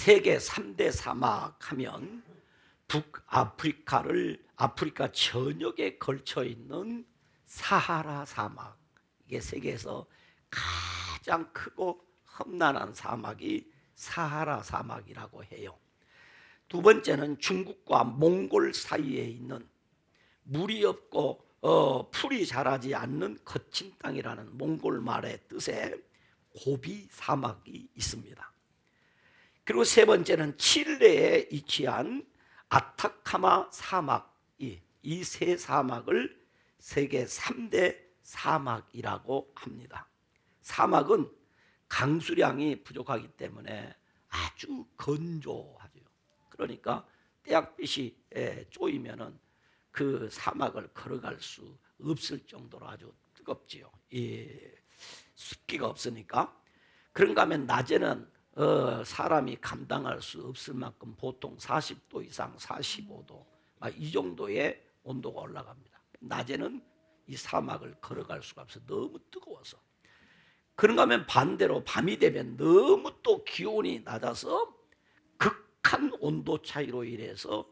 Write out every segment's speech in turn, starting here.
세계 3대 사막 하면 아프리카 전역에 걸쳐 있는 사하라 사막, 이게 세계에서 가장 크고 험난한 사막이 사하라 사막이라고 해요. 두 번째는 중국과 몽골 사이에 있는 물이 없고 풀이 자라지 않는 거친 땅이라는 몽골 말의 뜻의 고비 사막이 있습니다. 그리고 세 번째는 칠레에 위치한 아타카마 사막, 이 세 사막을 세계 3대 사막이라고 합니다. 사막은 강수량이 부족하기 때문에 아주 건조하죠. 그러니까 태양빛이 쪼이면은 그 사막을 걸어갈 수 없을 정도로 아주 뜨겁지요. 습기가 없으니까. 그런가 하면 낮에는 사람이 감당할 수 없을 만큼 보통 40도 이상 45도 이 정도의 온도가 올라갑니다. 낮에는 이 사막을 걸어갈 수가 없어, 너무 뜨거워서. 그런가 하면 반대로 밤이 되면 너무 또 기온이 낮아서 극한 온도 차이로 인해서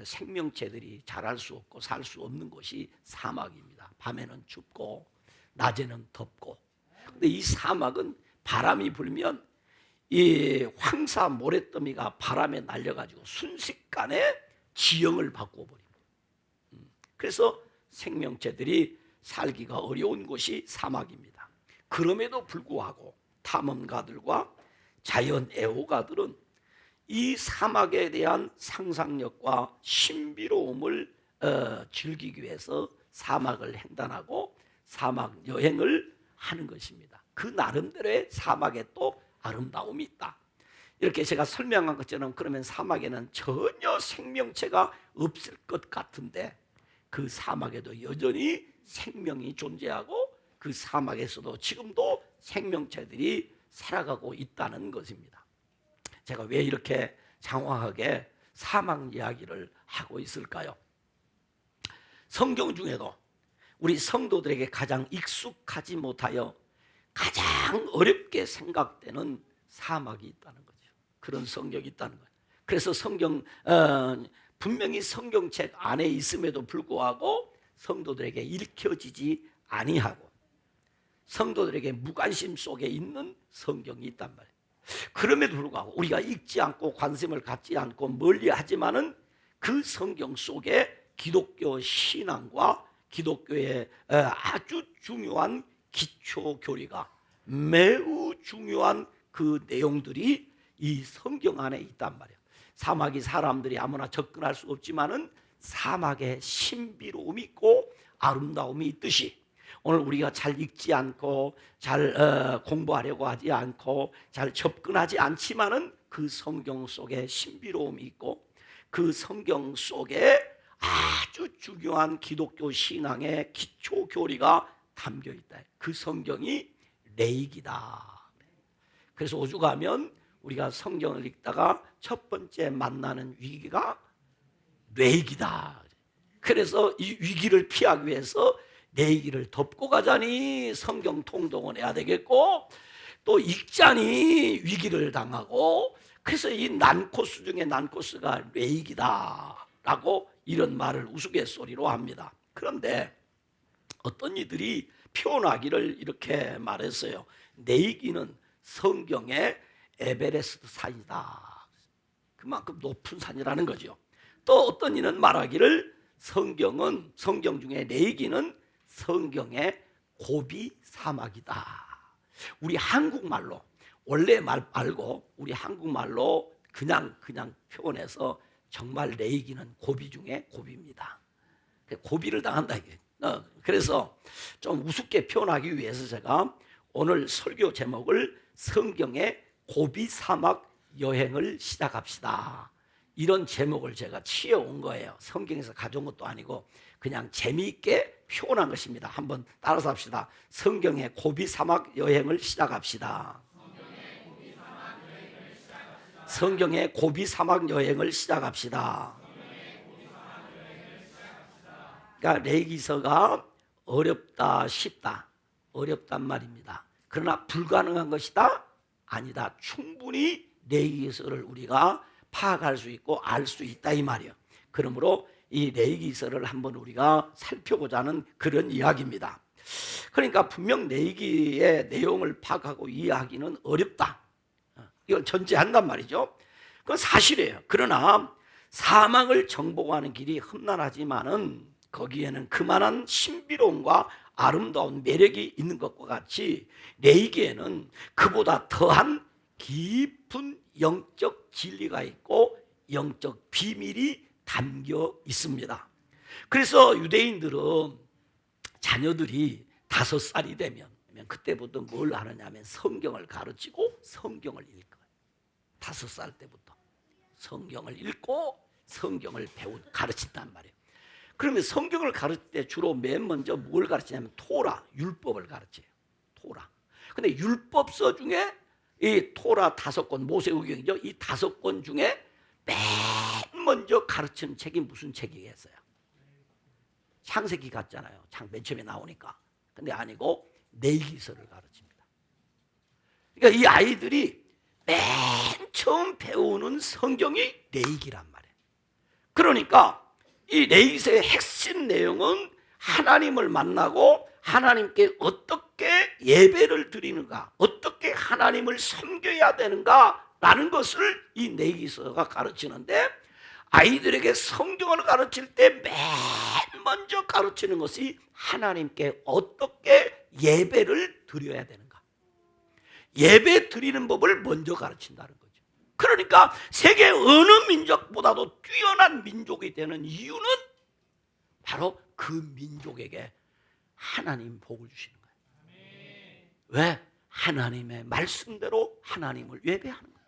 생명체들이 자랄 수 없고 살 수 없는 곳이 사막입니다. 밤에는 춥고 낮에는 덥고. 근데 이 사막은 바람이 불면 이 황사 모래더미가 바람에 날려가지고 순식간에 지형을 바꿔버립니다. 그래서 생명체들이 살기가 어려운 곳이 사막입니다. 그럼에도 불구하고 탐험가들과 자연 애호가들은 이 사막에 대한 상상력과 신비로움을 즐기기 위해서 사막을 횡단하고 사막 여행을 하는 것입니다. 그 나름대로의 사막에 또 아름다움이 있다. 이렇게 제가 설명한 것처럼 그러면 사막에는 전혀 생명체가 없을 것 같은데 그 사막에도 여전히 생명이 존재하고 그 사막에서도 지금도 생명체들이 살아가고 있다는 것입니다. 제가 왜 이렇게 장황하게 사막 이야기를 하고 있을까요? 성경 중에도 우리 성도들에게 가장 익숙하지 못하여 가장 어렵게 생각되는 사막이 있다는 거죠. 그런 성경이 있다는 거예요. 그래서 분명히 성경책 안에 있음에도 불구하고 성도들에게 읽혀지지 아니하고 성도들에게 무관심 속에 있는 성경이 있단 말이에요. 그럼에도 불구하고 우리가 읽지 않고 관심을 갖지 않고 멀리하지만은 그 성경 속에 기독교 신앙과 기독교의 아주 중요한 기초 교리가 매우 중요한 그 내용들이 이 성경 안에 있단 말이에요. 사막이 사람들이 아무나 접근할 수 없지만은 사막에 신비로움이 있고 아름다움이 있듯이 오늘 우리가 잘 읽지 않고 잘 공부하려고 하지 않고 잘 접근하지 않지만은 그 성경 속에 신비로움이 있고 그 성경 속에 아주 중요한 기독교 신앙의 기초 교리가 담겨 있다. 그 성경이 레이기다. 그래서 오죽하면 우리가 성경을 읽다가 첫 번째 만나는 위기가 레이기다. 그래서 이 위기를 피하기 위해서 레이기를 덮고 가자니 성경 통독은 해야 되겠고 또 읽자니 위기를 당하고 그래서 이 난코스 중에 난코스가 레이기다라고 이런 말을 우스갯소리로 합니다. 그런데 어떤 이들이 표현하기를 이렇게 말했어요. 레이기는 성경의 에베레스트 산이다. 그만큼 높은 산이라는 거죠. 또 어떤 이는 말하기를 성경 중에 레이기는 성경의 고비 사막이다. 우리 한국말로 원래 말 말고 우리 한국말로 그냥 표현해서 정말 레이기는 고비 중에 고비입니다. 고비를 당한다 이게. 그래서 좀 우습게 표현하기 위해서 제가 오늘 설교 제목을 성경의 고비 사막 여행을 시작합시다. 이런 제목을 제가 취해온 거예요. 성경에서 가져온 것도 아니고 그냥 재미있게 표현한 것입니다. 한번 따라서 합시다. 성경의 고비 사막 여행을 시작합시다. 성경의 고비 사막 여행을 시작합시다. 그러니까 레위기서가 어렵다 쉽다 어렵단 말입니다. 그러나 불가능한 것이다? 아니다. 충분히 레위기서를 우리가 파악할 수 있고 알 수 있다 이 말이에요. 그러므로 이 레위기서를 한번 우리가 살펴보자는 그런 이야기입니다. 그러니까 분명 레위기의 내용을 파악하고 이해하기는 어렵다, 이걸 전제한단 말이죠. 그건 사실이에요. 그러나 사망을 정복하는 길이 험난하지만은 거기에는 그만한 신비로움과 아름다운 매력이 있는 것과 같이 레위기에는 그보다 더한 깊은 영적 진리가 있고 영적 비밀이 담겨 있습니다. 그래서 유대인들은 자녀들이 5살이 되면 그때부터 뭘 하느냐면 성경을 가르치고 성경을 읽어요. 5살 때부터 성경을 읽고 성경을 가르친단 말이에요. 그러면 성경을 가르칠 때 주로 맨 먼저 뭘 가르치냐면 토라, 율법을 가르쳐요. 토라. 근데 율법서 중에 이 토라 5권, 모세오경이죠. 이 5권 중에 맨 먼저 가르치는 책이 무슨 책이겠어요? 창세기 같잖아요. 맨 처음에 나오니까. 근데 아니고 레위기서를 가르칩니다. 그러니까 이 아이들이 맨 처음 배우는 성경이 레위기란 말이에요. 그러니까 이 레위기서의 핵심 내용은 하나님을 만나고 하나님께 어떻게 예배를 드리는가, 어떻게 하나님을 섬겨야 되는가라는 것을 이 레위기서가 가르치는데, 아이들에게 성경을 가르칠 때 맨 먼저 가르치는 것이 하나님께 어떻게 예배를 드려야 되는가, 예배 드리는 법을 먼저 가르친다는 거죠. 그러니까 세계 어느 민족보다도 뛰어난 민족이 되는 이유는 바로 그 민족에게 하나님 복을 주시는 거예요. 왜? 하나님의 말씀대로 하나님을 예배하는 거예요.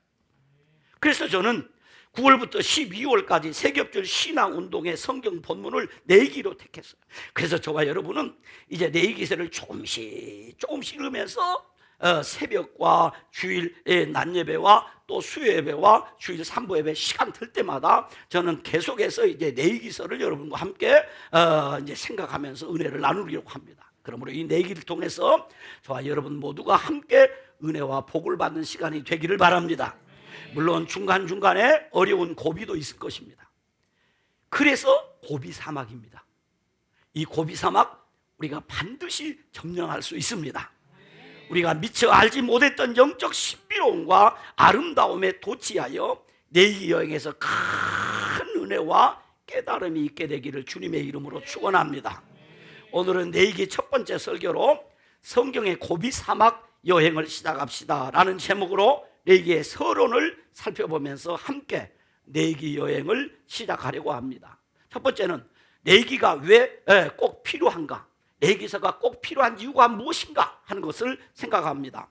그래서 저는 9월부터 12월까지 세겹절 신앙운동의 성경 본문을 레위기로 택했어요. 그래서 저와 여러분은 이제 레위기서를 조금씩 읽으면서 새벽과 주일 낮 예배와 또 수요 예배와 주일 3부 예배 시간 들 때마다 저는 계속해서 이제 레위기서를 여러분과 함께 이제 생각하면서 은혜를 나누려고 합니다. 그러므로 이 레위기를 통해서 저와 여러분 모두가 함께 은혜와 복을 받는 시간이 되기를 바랍니다. 물론 중간중간에 어려운 고비도 있을 것입니다. 그래서 고비 사막입니다. 이 고비 사막 우리가 반드시 점령할 수 있습니다. 우리가 미처 알지 못했던 영적 신비로움과 아름다움에 도취하여 레위기 여행에서 큰 은혜와 깨달음이 있게 되기를 주님의 이름으로 축원합니다. 오늘은 레위기 첫 번째 설교로 성경의 고비 사막 여행을 시작합시다 라는 제목으로 레위기의 서론을 살펴보면서 함께 레위기 여행을 시작하려고 합니다. 첫 번째는 레위기가 왜 꼭 필요한가, 레위기서가 꼭 필요한 이유가 무엇인가 하는 것을 생각합니다.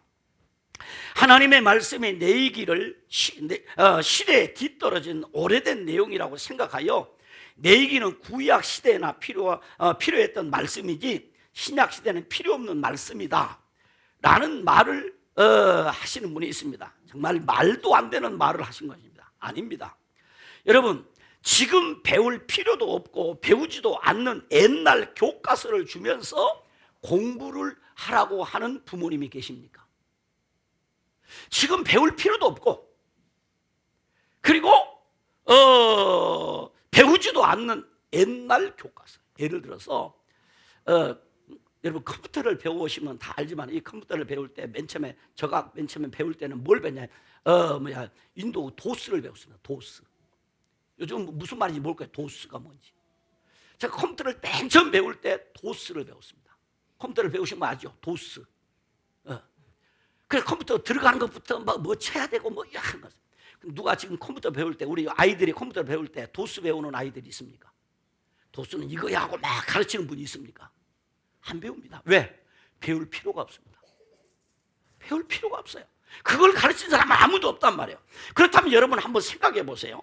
하나님의 말씀의 레위기를 시대에 뒤떨어진 오래된 내용이라고 생각하여 레위기는 구약 시대에나 필요했던 말씀이지 신약 시대는 필요 없는 말씀이다 라는 말을 하시는 분이 있습니다. 정말 말도 안 되는 말을 하신 것입니다. 아닙니다. 여러분, 지금 배울 필요도 없고 배우지도 않는 옛날 교과서를 주면서 공부를 하라고 하는 부모님이 계십니까? 지금 배울 필요도 없고 그리고 배우지도 않는 옛날 교과서, 예를 들어서 여러분 컴퓨터를 배워보시면 다 알지만 이 컴퓨터를 배울 때 제가 맨 처음에 배울 때는 뭘 배웠냐, 인도 도스를 배웠습니다. 도스. 요즘 무슨 말인지 모를까요? 도스가 뭔지. 제가 컴퓨터를 맨 처음 배울 때 도스를 배웠습니다. 컴퓨터를 배우신 거 아죠? 도스. 그래서 컴퓨터 들어가는 것부터 뭐 쳐야 되고 뭐 하는 것. 누가 지금 컴퓨터 배울 때, 우리 아이들이 컴퓨터 배울 때 도스 배우는 아이들이 있습니까? 도스는 이거야 하고 막 가르치는 분이 있습니까? 안 배웁니다. 왜? 배울 필요가 없습니다. 배울 필요가 없어요. 그걸 가르친 사람은 아무도 없단 말이에요. 그렇다면 여러분 한번 생각해 보세요.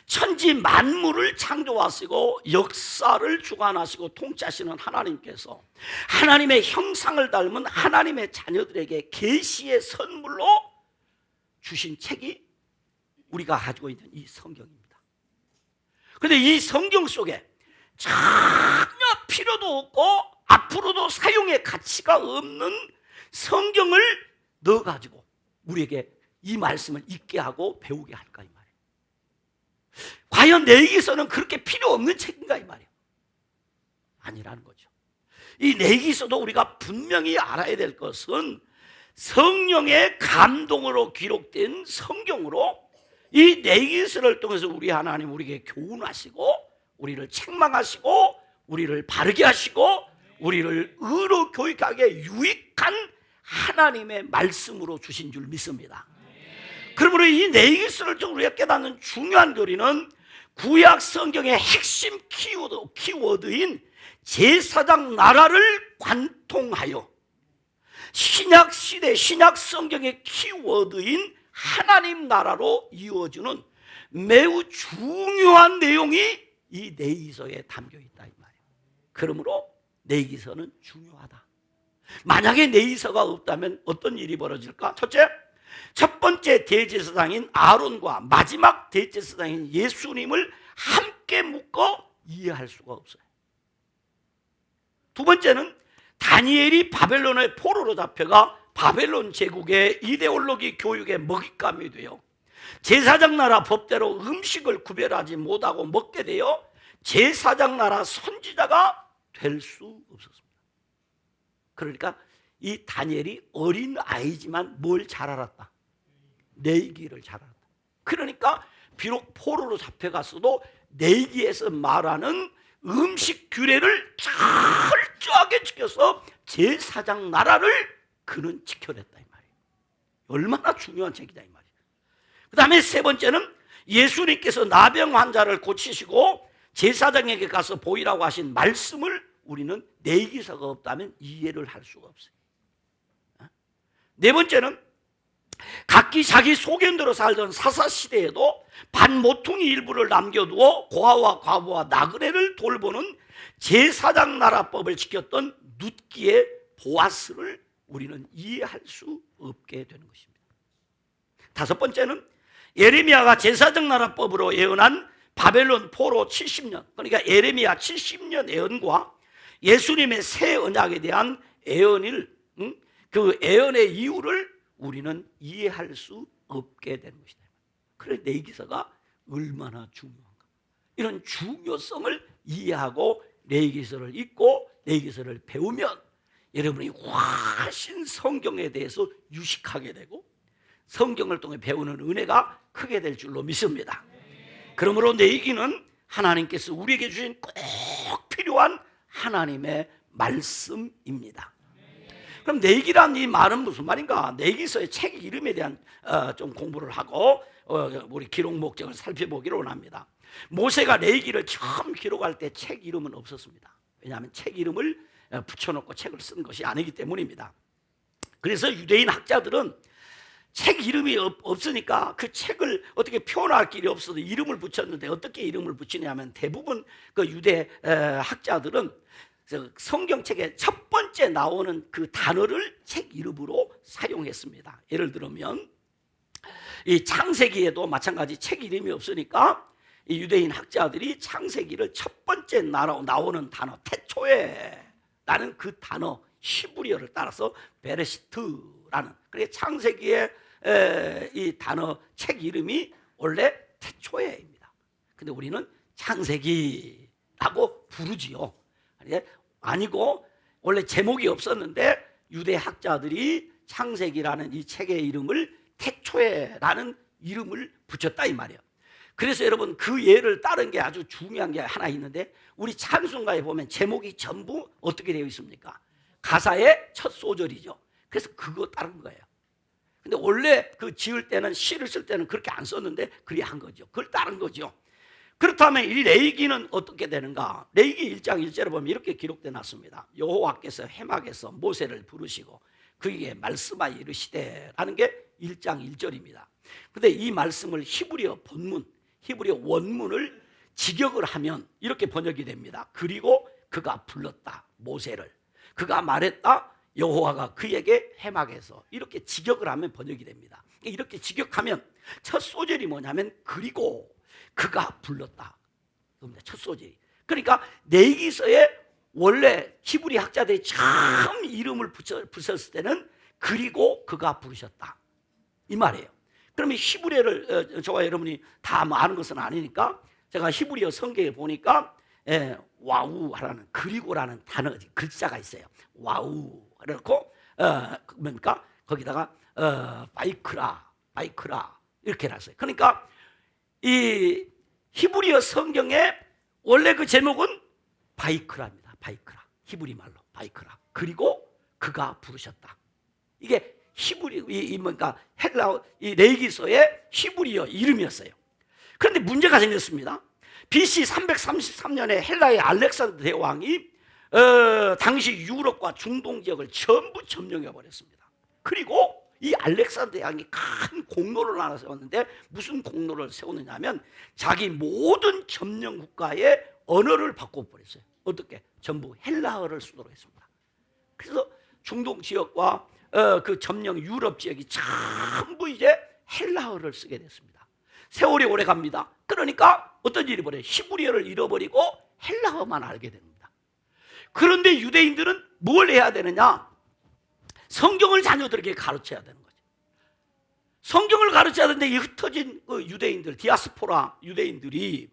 천지 만물을 창조하시고 역사를 주관하시고 통치하시는 하나님께서 하나님의 형상을 닮은 하나님의 자녀들에게 계시의 선물로 주신 책이 우리가 가지고 있는 이 성경입니다. 그런데 이 성경 속에 전혀 필요도 없고 앞으로도 사용의 가치가 없는 성경을 넣어가지고 우리에게 이 말씀을 잊게 하고 배우게 할까 이 말이에요. 과연 내기서는 그렇게 필요 없는 책인가 이 말이에요. 아니라는 거죠. 이 내기서도 우리가 분명히 알아야 될 것은 성령의 감동으로 기록된 성경으로 이 내기서를 통해서 우리 하나님 우리에게 교훈하시고 우리를 책망하시고 우리를 바르게 하시고 우리를 의로 교육하게 유익한 하나님의 말씀으로 주신 줄 믿습니다. 그러므로 이 내기서를 좀 우리가 깨닫는 중요한 교리는 구약 성경의 핵심 키워드인 제사장 나라를 관통하여 신약 시대 신약 성경의 키워드인 하나님 나라로 이어주는 매우 중요한 내용이 이 내기서에 담겨 있다 이 말이에요. 그러므로 내기서는 중요하다. 만약에 내기서가 없다면 어떤 일이 벌어질까? 첫째, 첫 번째 대제사장인 아론과 마지막 대제사장인 예수님을 함께 묶어 이해할 수가 없어요. 두 번째는 다니엘이 바벨론의 포로로 잡혀가 바벨론 제국의 이데올로기 교육의 먹잇감이 되어 제사장 나라 법대로 음식을 구별하지 못하고 먹게 되어 제사장 나라 선지자가 될 수 없었습니다. 그러니까 이 다니엘이 어린 아이지만 뭘 잘 알았다? 내기를 잘 알았다. 그러니까 비록 포로로 잡혀갔어도 내기에서 말하는 음식 규례를 철저하게 지켜서 제사장 나라를 그는 지켜냈다 이 말이에요. 얼마나 중요한 책이다 이 말이에요. 그 다음에 세 번째는 예수님께서 나병 환자를 고치시고 제사장에게 가서 보이라고 하신 말씀을 우리는 내기서가 없다면 이해를 할 수가 없어요. 네 번째는 각기 자기 소견대로 살던 사사시대에도 반모퉁이 일부를 남겨두어 고아와 과부와 나그네를 돌보는 제사장 나라법을 지켰던 룻기의 보아스를 우리는 이해할 수 없게 되는 것입니다. 다섯 번째는 예레미야가 제사장 나라법으로 예언한 바벨론 포로 70년, 그러니까 예레미야 70년 예언과 예수님의 새 언약에 대한 예언을, 그 예언의 이유를 우리는 이해할 수 없게 되는 것이다. 그래 내기서가 얼마나 중요한가. 이런 중요성을 이해하고 내기서를 읽고 내기서를 배우면 여러분이 훨씬 성경에 대해서 유식하게 되고 성경을 통해 배우는 은혜가 크게 될 줄로 믿습니다. 그러므로 내기는 하나님께서 우리에게 주신 꼭 필요한 하나님의 말씀입니다. 그럼 내기란 이 말은 무슨 말인가? 내기서의 책 이름에 대한 좀 공부를 하고 우리 기록 목적을 살펴보기로 원합니다. 모세가 내기를 처음 기록할 때 책 이름은 없었습니다. 왜냐하면 책 이름을 붙여놓고 책을 쓴 것이 아니기 때문입니다. 그래서 유대인 학자들은 책 이름이 없으니까 그 책을 어떻게 표현할 길이 없어서 이름을 붙였는데 어떻게 이름을 붙이냐면 대부분 그 유대 학자들은 성경책에 첫 번째 나오는 그 단어를 책 이름으로 사용했습니다. 예를 들면 이 창세기에도 마찬가지 책 이름이 없으니까 이 유대인 학자들이 창세기를 첫 번째 나오는 단어 태초에라는 그 단어 히브리어를 따라서 베레시트라는, 그게 창세기의 이 단어 책 이름이 원래 태초에입니다. 근데 우리는 창세기라고 부르지요. 아니고 원래 제목이 없었는데 유대 학자들이 창세기라는 이 책의 이름을 태초에라는 이름을 붙였다 이 말이에요. 그래서 여러분 그 예를 따른 게 아주 중요한 게 하나 있는데 우리 찬송가에 보면 제목이 전부 어떻게 되어 있습니까? 가사의 첫 소절이죠. 그래서 그거 따른 거예요. 근데 원래 그 지을 때는 시를 쓸 때는 그렇게 안 썼는데 그리 한 거죠. 그걸 따른 거죠. 그렇다면 이 레위기는 어떻게 되는가? 레위기 1장 1절에 보면 이렇게 기록되어 놨습니다. 여호와께서 해막에서 모세를 부르시고 그에게 말씀하여 이르시되 라는 게 1장 1절입니다. 근데 이 말씀을 히브리어 본문, 히브리어 원문을 직역을 하면 이렇게 번역이 됩니다. 그리고 그가 불렀다 모세를, 그가 말했다 여호와가 그에게 해막에서, 이렇게 직역을 하면 번역이 됩니다. 이렇게 직역하면 첫 소절이 뭐냐면 그리고 그가 불렀다. 첫 소절이. 그러니까 내기서에 원래 히브리 학자들이 처음 이름을 붙였을 때는 그리고 그가 부르셨다 이 말이에요. 그러면 히브리어를 저와 여러분이 다 아는 것은 아니니까 제가 히브리어 성경에 보니까 와우라는 그리고라는 단어 글자가 있어요. 와우 그렇고 그러니까 거기다가 바이크라 이렇게 놨어요. 그러니까 이 히브리어 성경에 원래 그 제목은 바이크라입니다. 바이크라, 히브리 말로 바이크라. 그리고 그가 부르셨다. 이게 히브리 뭔가 헬라 이 레이기서의 히브리어 이름이었어요. 그런데 문제가 생겼습니다. BC 333년에 헬라의 알렉산더 대왕이 당시 유럽과 중동 지역을 전부 점령해 버렸습니다. 그리고 이 알렉산더 대왕이 큰 공로를 하나 세웠는데 무슨 공로를 세웠느냐면 자기 모든 점령 국가의 언어를 바꿔버렸어요. 어떻게? 전부 헬라어를 쓰도록 했습니다. 그래서 중동 지역과 그 점령 유럽 지역이 전부 이제 헬라어를 쓰게 됐습니다. 세월이 오래 갑니다. 그러니까 어떤 일이 벌어요? 히브리어를 잃어버리고 헬라어만 알게 됩니다. 그런데 유대인들은 뭘 해야 되느냐? 성경을 자녀들에게 가르쳐야 되는 거죠. 성경을 가르쳐야 되는데 이 흩어진 그 유대인들, 디아스포라 유대인들이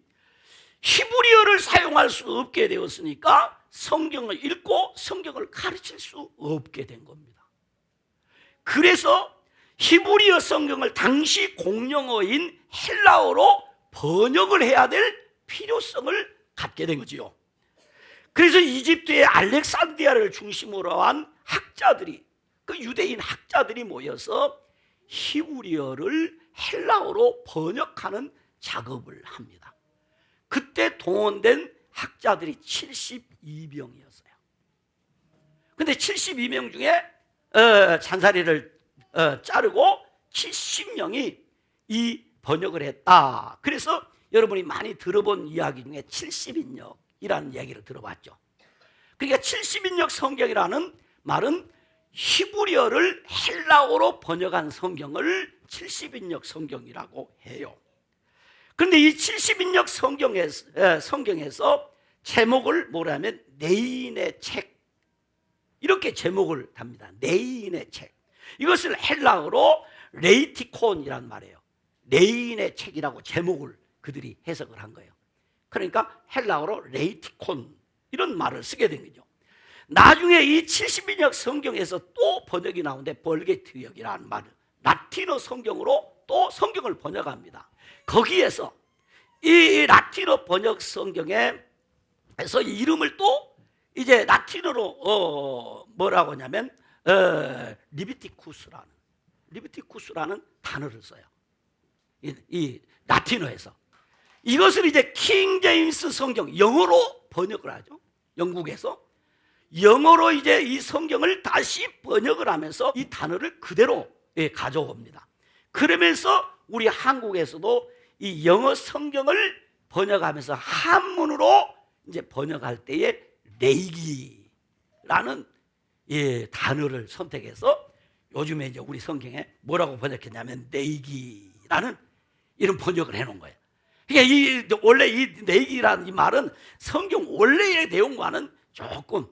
히브리어를 사용할 수 없게 되었으니까 성경을 읽고 성경을 가르칠 수 없게 된 겁니다. 그래서 히브리어 성경을 당시 공용어인 헬라어로 번역을 해야 될 필요성을 갖게 된 거지요. 그래서 이집트의 알렉산드리아를 중심으로 한 학자들이, 그 유대인 학자들이 모여서 히브리어를 헬라어로 번역하는 작업을 합니다. 그때 동원된 학자들이 72명이었어요. 근데 72명 중에 잔사리를 자르고 70명이 이 번역을 했다. 그래서 여러분이 많이 들어본 이야기 중에 70인역이라는 이야기를 들어봤죠. 그러니까 70인역 성경이라는 말은 히브리어를 헬라어로 번역한 성경을 70인역 성경이라고 해요. 그런데 이 70인역 성경에서 제목을 뭐라면 내인의 책 이렇게 제목을 답니다. 내인의 책. 이것을 헬라어로 레이티콘이란 말이에요. 내인의 책이라고 제목을 그들이 해석을 한 거예요. 그러니까 헬라어로 레이티콘 이런 말을 쓰게 된 거죠. 나중에 이 70인역 성경에서 또 번역이 나오는데 벌게트역이라는 말을 라틴어 성경으로 또 성경을 번역합니다. 거기에서 이 라틴어 번역 성경에서 이름을 또 이제 라틴어로 뭐라고 하냐면 리비티쿠스라는 단어를 써요. 이 라틴어에서 이것을 이제 킹 제임스 성경 영어로 번역을 하죠. 영국에서 영어로 이제 이 성경을 다시 번역을 하면서 이 단어를 그대로 가져옵니다. 그러면서 우리 한국에서도 이 영어 성경을 번역하면서 한문으로 이제 번역할 때에 레이기라는 단어를 선택해서 요즘에 이제 우리 성경에 뭐라고 번역했냐면 레이기라는 이런 번역을 해놓은 거예요. 그러니까 원래 이 레이기라는 이 말은 성경 원래의 내용과는 조금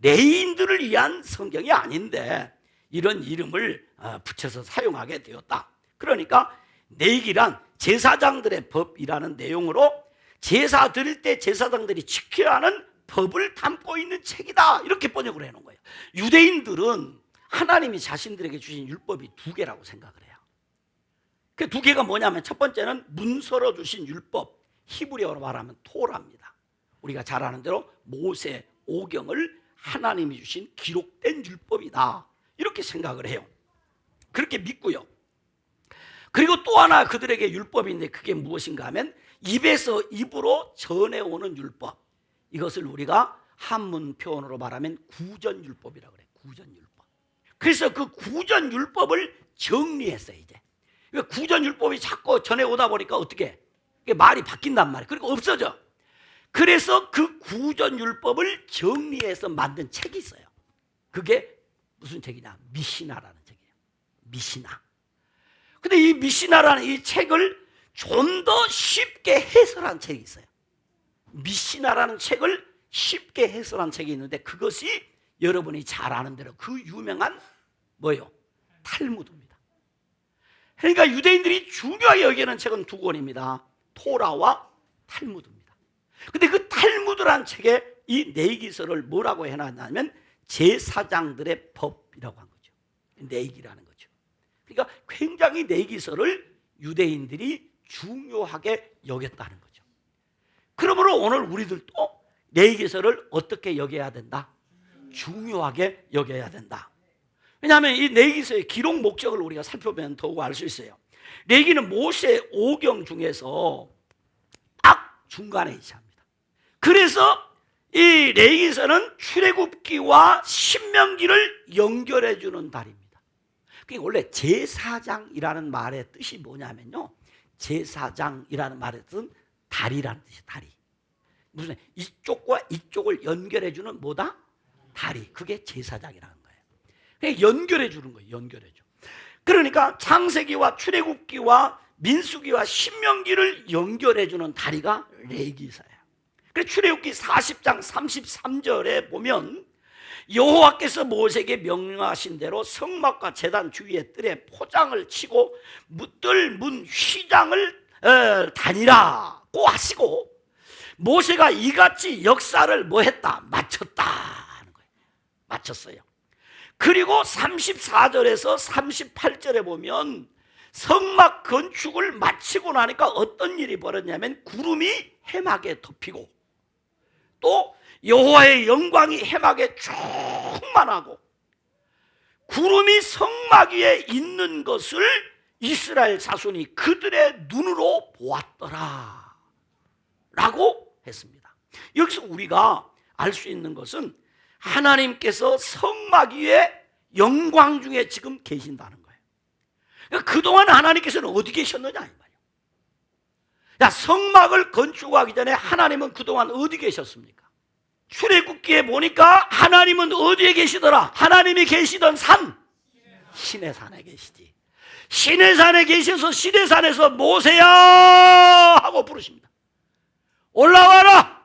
레인들을 위한 성경이 아닌데 이런 이름을 붙여서 사용하게 되었다. 그러니까 레이기란 제사장들의 법이라는 내용으로 제사 드릴 때 제사장들이 지켜야 하는 법을 담고 있는 책이다. 이렇게 번역을 해놓은 거예요. 유대인들은 하나님이 자신들에게 주신 율법이 두 개라고 생각을 해요. 그 두 개가 뭐냐면 첫 번째는 문서로 주신 율법, 히브리어로 말하면 토라입니다. 우리가 잘 아는 대로 모세 오경을 하나님이 주신 기록된 율법이다. 이렇게 생각을 해요. 그렇게 믿고요. 그리고 또 하나 그들에게 율법이 있는데 그게 무엇인가 하면 입에서 입으로 전해오는 율법. 이것을 우리가 한문 표현으로 말하면 구전율법이라고 그래요. 구전율법. 그래서 그 구전율법을 정리했어요. 이제 구전율법이 자꾸 전해오다 보니까 어떻게 말이 바뀐단 말이에요. 그리고 없어져. 그래서 그 구전율법을 정리해서 만든 책이 있어요. 그게 무슨 책이냐? 미시나라는 책이에요. 미시나. 근데 이 미시나라는 이 책을 좀 더 쉽게 해설한 책이 있어요. 미시나라는 책을 쉽게 해설한 책이 있는데 그것이 여러분이 잘 아는 대로 그 유명한 뭐예요? 탈무드입니다. 그러니까 유대인들이 중요하게 여기는 책은 두 권입니다. 토라와 탈무드입니다. 근데 그 탈무드란 책에 이 내기서를 뭐라고 해놨냐면 제사장들의 법이라고 한 거죠. 내기라는 거죠. 그러니까 굉장히 내기서를 유대인들이 중요하게 여겼다는 거죠. 그러므로 오늘 우리들도 내기서를 어떻게 여겨야 된다? 중요하게 여겨야 된다. 왜냐하면 이 내기서의 기록 목적을 우리가 살펴보면 더욱 알 수 있어요. 내기는 모세 오경 중에서 중간에 위치합니다. 그래서 이 레위기서는 출애굽기와 신명기를 연결해 주는 달입니다. 그게 원래 제사장이라는 말의 뜻이 뭐냐면요, 제사장이라는 말의 뜻은 다리라는 뜻이에요. 다리. 무슨 이쪽과 이쪽을 연결해 주는 뭐다? 다리. 그게 제사장이라는 거예요. 그냥 연결해 주는 거예요. 연결해 줘. 그러니까 창세기와 출애굽기와 민수기와 신명기를 연결해 주는 다리가 레위기서예요. 그래서 출애굽기 40장 33절에 보면 여호와께서 모세에게 명령하신 대로 성막과 제단 주위에 뜰에 포장을 치고 뜰 문 휘장을 다니라고 하시고, 모세가 이같이 역사를 뭐 했다? 마쳤다 하는 거예요. 마쳤어요. 그리고 34절에서 38절에 보면 성막 건축을 마치고 나니까 어떤 일이 벌어졌냐면 구름이 해막에 덮이고 또 여호와의 영광이 해막에 충만하고 구름이 성막 위에 있는 것을 이스라엘 자손이 그들의 눈으로 보았더라 라고 했습니다. 여기서 우리가 알 수 있는 것은 하나님께서 성막 위에 영광 중에 지금 계신다는 거예요. 그러니까 그동안 하나님께서는 어디 계셨느냐 이 말이에요. 야, 성막을 건축하기 전에 하나님은 그동안 어디 계셨습니까? 출애굽기에 보니까 하나님은 어디에 계시더라? 하나님이 계시던 산, 시내산에 계시지. 시내산에 계셔서 시내산에서 모세야 하고 부르십니다. 올라와라.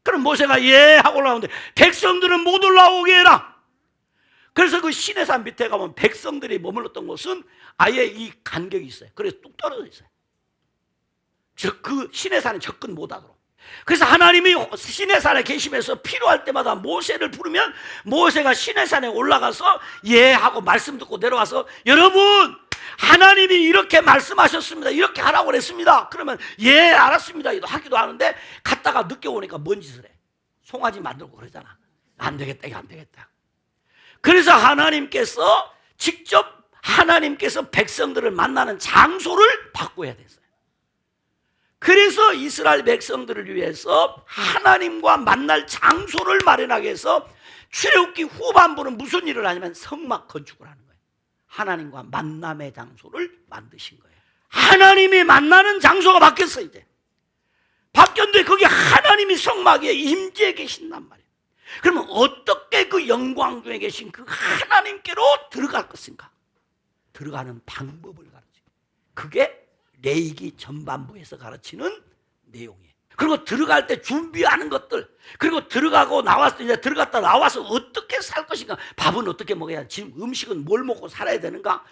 그럼 모세가 예 하고 올라오는데 백성들은 못 올라오게 해라. 그래서 그 시내산 밑에 가면 백성들이 머물렀던 곳은 아예 이 간격이 있어요. 그래서 뚝 떨어져 있어요. 그 시내산에 접근 못하도록. 그래서 하나님이 시내산에 계시면서 필요할 때마다 모세를 부르면 모세가 시내산에 올라가서 예 하고 말씀 듣고 내려와서 여러분 하나님이 이렇게 말씀하셨습니다. 이렇게 하라고 그랬습니다. 그러면 예 알았습니다 하기도 하는데 갔다가 늦게 오니까 뭔 짓을 해? 송아지 만들고 그러잖아. 안 되겠다 이거 안 되겠다. 그래서 하나님께서 직접 하나님께서 백성들을 만나는 장소를 바꿔야 됐어요. 그래서 이스라엘 백성들을 위해서 하나님과 만날 장소를 마련하기 위해서 출애굽기 후반부는 무슨 일을 하냐면 성막 건축을 하는 거예요. 하나님과 만남의 장소를 만드신 거예요. 하나님이 만나는 장소가 바뀌었어요. 이제 바뀌었는데 거기 하나님이 성막 위에 임재해 계신단 말이에요. 그러면 어떻게 그 영광 중에 계신 그 하나님께로 들어갈 것인가? 들어가는 방법을 가르쳐요. 그게 레위기 전반부에서 가르치는 내용이에요. 그리고 들어갈 때 준비하는 것들, 그리고 들어가고 나와서 이제 들어갔다 나와서 어떻게 살 것인가, 밥은 어떻게 먹어야, 지금 음식은 뭘 먹고 살아야 되는가,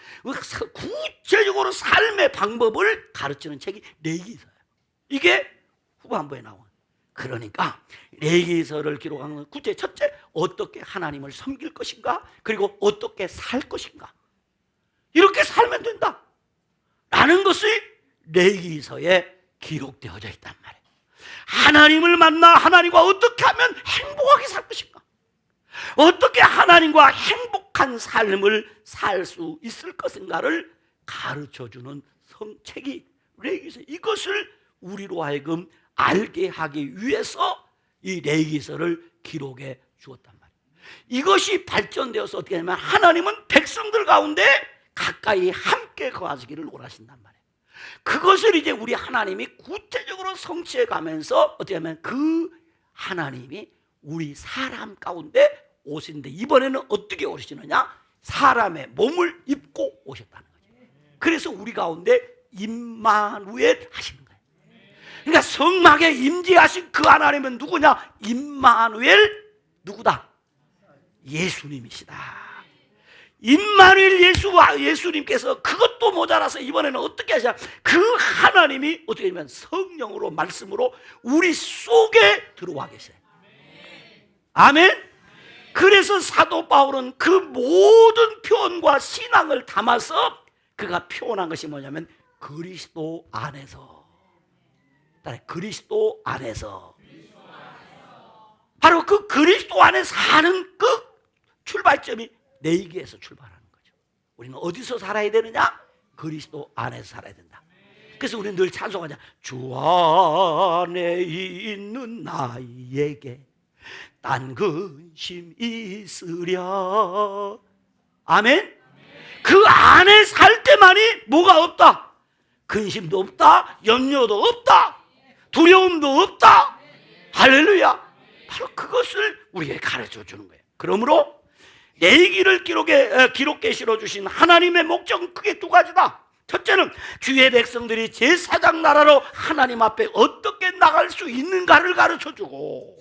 구체적으로 삶의 방법을 가르치는 책이 레위기서예요. 이게 후반부에 나온. 그러니까 레위기서를 기록한 건 구체 첫째 어떻게 하나님을 섬길 것인가, 그리고 어떻게 살 것인가, 이렇게 살면 된다 라는 것이 레위기서에 기록되어져 있단 말이에요. 하나님을 만나 하나님과 어떻게 하면 행복하게 살 것인가, 어떻게 하나님과 행복한 삶을 살 수 있을 것인가를 가르쳐주는 성책이 레위기서. 이것을 우리로 하여금 알게 하기 위해서 이 레위기서를 기록해 주었단 말이에요. 이것이 발전되어서 어떻게 하냐면 하나님은 백성들 가운데 가까이 함께 거하시기를 원하신단 말이에요. 그것을 이제 우리 하나님이 구체적으로 성취해 가면서 어떻게 하면 그 하나님이 우리 사람 가운데 오시는데, 이번에는 어떻게 오시느냐? 사람의 몸을 입고 오셨다는 거죠. 그래서 우리 가운데 임마누엘 하시는 거예요. 그러니까 성막에 임재하신 그 하나님은 누구냐? 임마누엘, 누구다? 예수님이시다. 임마누엘 예수님께서 그것도 모자라서 이번에는 어떻게 하시냐, 그 하나님이 어떻게 하냐면 성령으로 말씀으로 우리 속에 들어와 계세요. 아멘. 그래서 사도 바울은 그 모든 표현과 신앙을 담아서 그가 표현한 것이 뭐냐면 그리스도 안에서, 그리스도 안에서, 바로 그 그리스도 안에 사는 그 출발점이 내기에서 출발하는 거죠. 우리는 어디서 살아야 되느냐? 그리스도 안에서 살아야 된다. 그래서 우리는 늘 찬송하자. 주 안에 있는 나에게 딴 근심 있으랴. 아멘. 그 안에 살 때만이 뭐가 없다? 근심도 없다, 염려도 없다, 두려움도 없다. 할렐루야. 바로 그것을 우리에게 가르쳐 주는 거예요. 그러므로 내기를 기록에 실어주신 하나님의 목적은 크게 두 가지다. 첫째는 주의 백성들이 제사장 나라로 하나님 앞에 어떻게 나갈 수 있는가를 가르쳐 주고,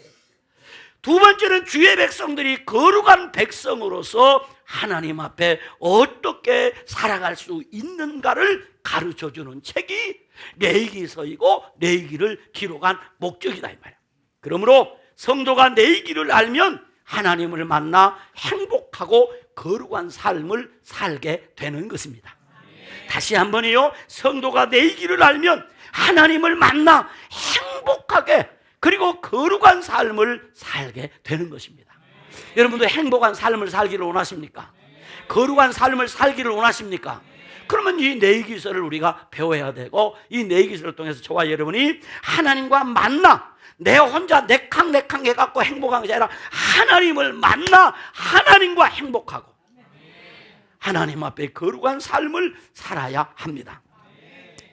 두 번째는 주의 백성들이 거룩한 백성으로서 하나님 앞에 어떻게 살아갈 수 있는가를 가르쳐주는 책이 레위기서이고 레위기를 기록한 목적이다 이 말이야. 그러므로 성도가 레위기를 알면 하나님을 만나 행복하고 거룩한 삶을 살게 되는 것입니다. 다시 한번요, 성도가 레위기를 알면 하나님을 만나 행복하게 그리고 거룩한 삶을 살게 되는 것입니다. 여러분도 행복한 삶을 살기를 원하십니까? 거룩한 삶을 살기를 원하십니까? 그러면 이 레위기서를 우리가 배워야 되고, 이 레위기서를 통해서 저와 여러분이 하나님과 만나, 내 혼자 내캉 해갖고 행복한 것이 아니라 하나님을 만나 하나님과 행복하고 하나님 앞에 거룩한 삶을 살아야 합니다.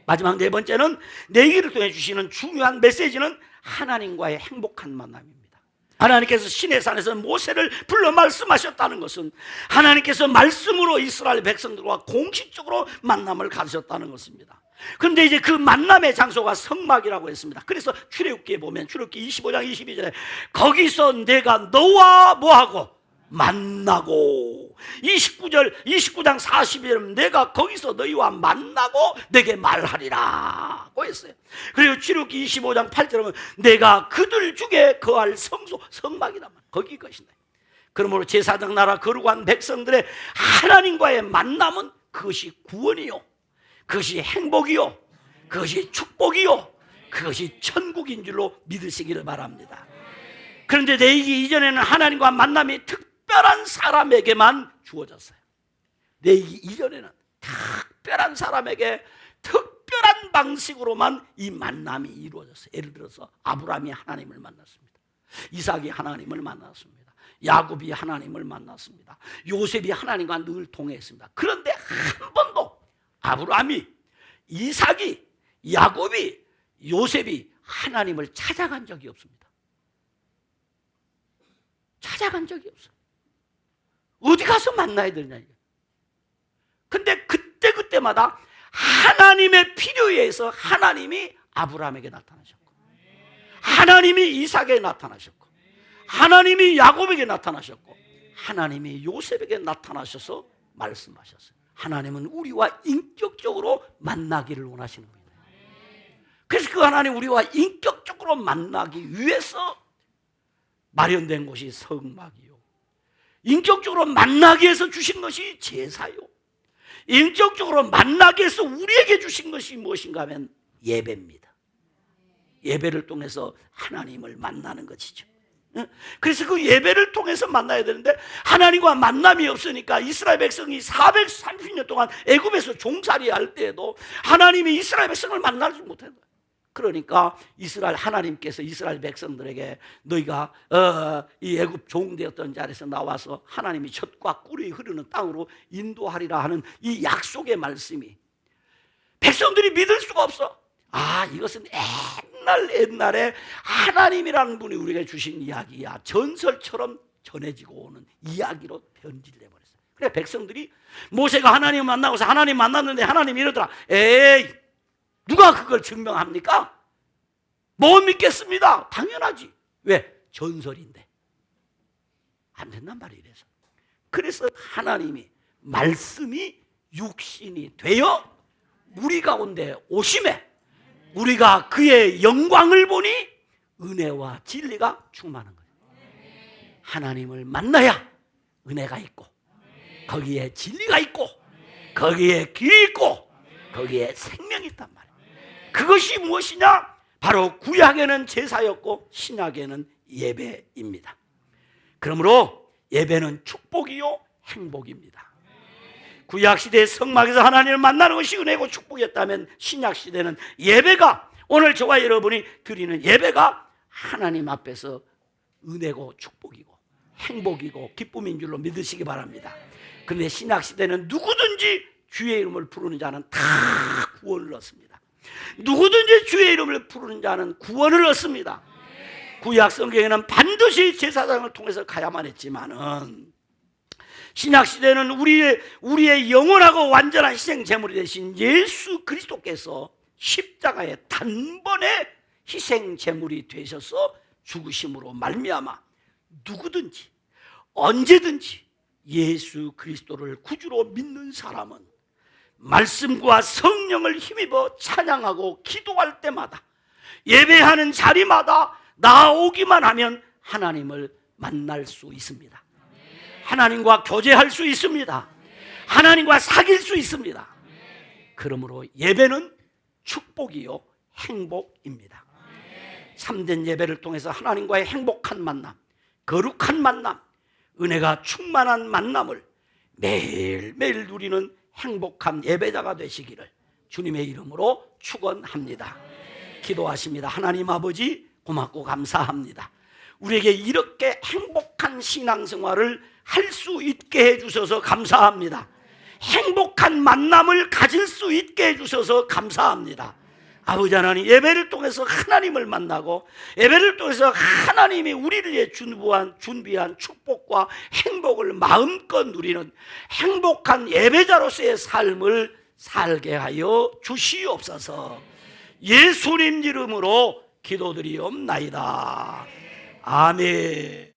마지막 네 번째는 레위기를 통해 주시는 중요한 메시지는 하나님과의 행복한 만남입니다. 하나님께서 시내산에서 모세를 불러 말씀하셨다는 것은 하나님께서 말씀으로 이스라엘 백성들과 공식적으로 만남을 가지셨다는 것입니다. 그런데 이제 그 만남의 장소가 성막이라고 했습니다. 그래서 출애굽기에 보면 출애굽기 25장 22절에 거기서 내가 너와 뭐하고 만나고, 29장 42절은 내가 거기서 너희와 만나고 내게 말하리라고 했어요. 그리고 출애굽기 25장 8절은 내가 그들 중에 거할 성소, 성막이란 말이에요. 거기 것이다. 그러므로 제사장 나라 거룩한 백성들의 하나님과의 만남은 그것이 구원이요, 그것이 행복이요, 그것이 축복이요, 그것이 천국인 줄로 믿으시기를 바랍니다. 그런데 레위기 이전에는 하나님과 만남이 특별한 사람에게만 주어졌어요. 레위기 이전에는 특별한 사람에게 특별한 방식으로만 이 만남이 이루어졌어요. 예를 들어서 아브라함이 하나님을 만났습니다. 이삭이 하나님을 만났습니다. 야곱이 하나님을 만났습니다. 요셉이 하나님과 늘 동행했습니다. 그런데 한 번도 아브라함이, 이삭이, 야곱이, 요셉이 하나님을 찾아간 적이 없습니다. 찾아간 적이 없어요. 어디 가서 만나야 되냐. 근데 그때마다 하나님의 필요에 의해서 하나님이 아브라함에게 나타나셨고, 하나님이 이삭에게 나타나셨고, 하나님이 야곱에게 나타나셨고, 하나님이 요셉에게 나타나셔서 말씀하셨어요. 하나님은 우리와 인격적으로 만나기를 원하시는 겁니다. 그래서 그 하나님 우리와 인격적으로 만나기 위해서 마련된 곳이 성막이요, 인격적으로 만나기 위해서 주신 것이 제사요, 인격적으로 만나기 위해서 우리에게 주신 것이 무엇인가 하면 예배입니다. 예배를 통해서 하나님을 만나는 것이죠. 그래서 그 예배를 통해서 만나야 되는데 하나님과 만남이 없으니까 이스라엘 백성이 430년 동안 애굽에서 종살이 할 때에도 하나님이 이스라엘 백성을 만나지 못한 거예요. 그러니까 하나님께서 이스라엘 백성들에게 너희가 이 애굽 종되었던 자리에서 나와서 하나님이 젖과 꿀이 흐르는 땅으로 인도하리라 하는 이 약속의 말씀이 백성들이 믿을 수가 없어. 이것은 옛날에 하나님이라는 분이 우리에게 주신 이야기야, 전설처럼 전해지고 오는 이야기로 변질돼 버렸어요. 그래 백성들이 모세가 하나님 만나고서 하나님 만났는데 하나님이 이러더라. 에이, 누가 그걸 증명합니까? 못 믿겠습니다. 당연하지. 왜? 전설인데. 안 된단 말이에요. 그래서 하나님이 말씀이 육신이 되어 우리 가운데 오심에 우리가 그의 영광을 보니 은혜와 진리가 충만한 거예요. 하나님을 만나야 은혜가 있고 거기에 진리가 있고 거기에 길이 있고 거기에 생명이 있단 말이에요. 그것이 무엇이냐? 바로 구약에는 제사였고 신약에는 예배입니다. 그러므로 예배는 축복이요 행복입니다. 구약시대의 성막에서 하나님을 만나는 것이 은혜고 축복이었다면 신약시대는 예배가, 오늘 저와 여러분이 드리는 예배가 하나님 앞에서 은혜고 축복이고 행복이고 기쁨인 줄로 믿으시기 바랍니다. 그런데 신약시대는 누구든지 주의 이름을 부르는 자는 다 구원을 얻습니다. 누구든지 주의 이름을 부르는 자는 구원을 얻습니다. 구약 성경에는 반드시 제사장을 통해서 가야만 했지만은 신약시대는 우리의 영원하고 완전한 희생 제물이 되신 예수 그리스도께서 십자가의 단번에 희생 제물이 되셔서 죽으심으로 말미암아 누구든지 언제든지 예수 그리스도를 구주로 믿는 사람은 말씀과 성령을 힘입어 찬양하고 기도할 때마다 예배하는 자리마다 나오기만 하면 하나님을 만날 수 있습니다. 하나님과 교제할 수 있습니다. 하나님과 사귈 수 있습니다. 그러므로 예배는 축복이요 행복입니다. 참된 예배를 통해서 하나님과의 행복한 만남, 거룩한 만남, 은혜가 충만한 만남을 매일매일 누리는 행복한 예배자가 되시기를 주님의 이름으로 축원합니다. 기도하십니다. 하나님 아버지 고맙고 감사합니다. 우리에게 이렇게 행복한 신앙생활을 할 수 있게 해주셔서 감사합니다. 행복한 만남을 가질 수 있게 해주셔서 감사합니다. 아버지 하나님, 예배를 통해서 하나님을 만나고 예배를 통해서 하나님이 우리를 위해 준비한 축복과 행복을 마음껏 누리는 행복한 예배자로서의 삶을 살게 하여 주시옵소서. 예수님 이름으로 기도드리옵나이다. 아멘.